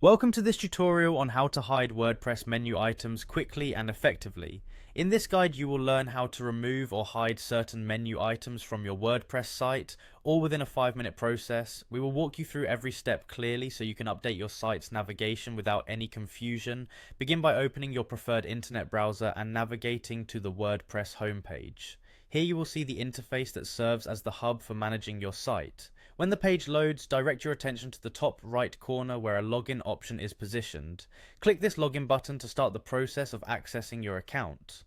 Welcome to this tutorial on how to hide WordPress menu items quickly and effectively. In this guide you will learn how to remove or hide certain menu items from your WordPress site, all within a 5-minute process. We will walk you through every step clearly so you can update your site's navigation without any confusion. Begin by opening your preferred internet browser and navigating to the WordPress homepage. Here you will see the interface that serves as the hub for managing your site. When the page loads, direct your attention to the top right corner where a login option is positioned. Click this login button to start the process of accessing your account.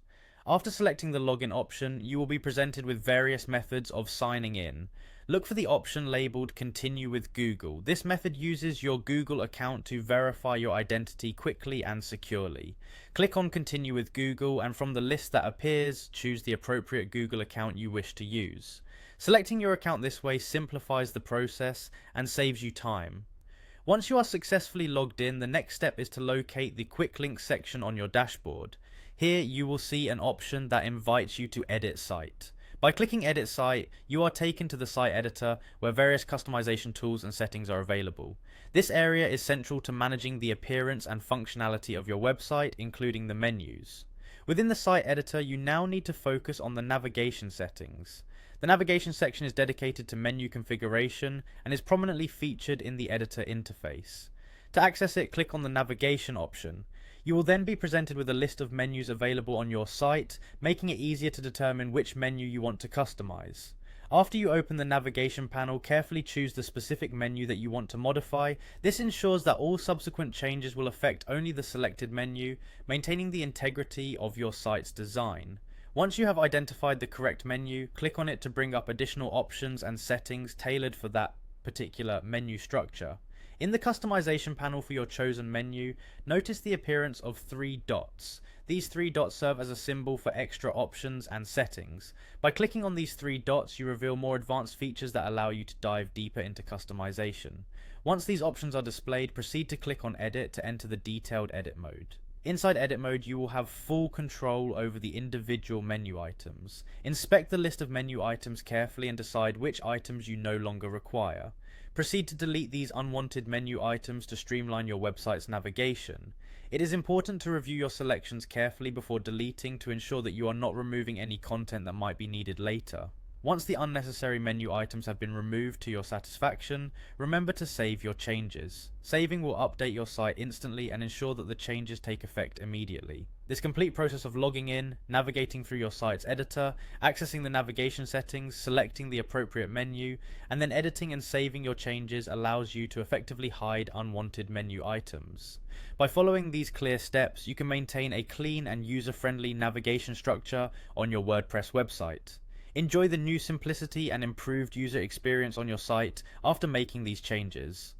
After selecting the login option, you will be presented with various methods of signing in. Look for the option labeled Continue with Google. This method uses your Google account to verify your identity quickly and securely. Click on Continue with Google and from the list that appears, choose the appropriate Google account you wish to use. Selecting your account this way simplifies the process and saves you time. Once you are successfully logged in, the next step is to locate the Quick Links section on your dashboard. Here you will see an option that invites you to edit site. By clicking Edit Site, you are taken to the site editor where various customization tools and settings are available. This area is central to managing the appearance and functionality of your website, including the menus. Within the site editor, you now need to focus on the navigation settings. The navigation section is dedicated to menu configuration and is prominently featured in the editor interface. To access it, click on the navigation option. You will then be presented with a list of menus available on your site, making it easier to determine which menu you want to customize. After you open the navigation panel, carefully choose the specific menu that you want to modify. This ensures that all subsequent changes will affect only the selected menu, maintaining the integrity of your site's design. Once you have identified the correct menu, click on it to bring up additional options and settings tailored for that particular menu structure. In the customization panel for your chosen menu, notice the appearance of 3 dots. These 3 dots serve as a symbol for extra options and settings. By clicking on these 3 dots, you reveal more advanced features that allow you to dive deeper into customization. Once these options are displayed, proceed to click on Edit to enter the detailed edit mode. Inside edit mode, you will have full control over the individual menu items. Inspect the list of menu items carefully and decide which items you no longer require. Proceed to delete these unwanted menu items to streamline your website's navigation. It is important to review your selections carefully before deleting to ensure that you are not removing any content that might be needed later. Once the unnecessary menu items have been removed to your satisfaction, remember to save your changes. Saving will update your site instantly and ensure that the changes take effect immediately. This complete process of logging in, navigating through your site's editor, accessing the navigation settings, selecting the appropriate menu, and then editing and saving your changes allows you to effectively hide unwanted menu items. By following these clear steps, you can maintain a clean and user-friendly navigation structure on your WordPress website. Enjoy the new simplicity and improved user experience on your site after making these changes.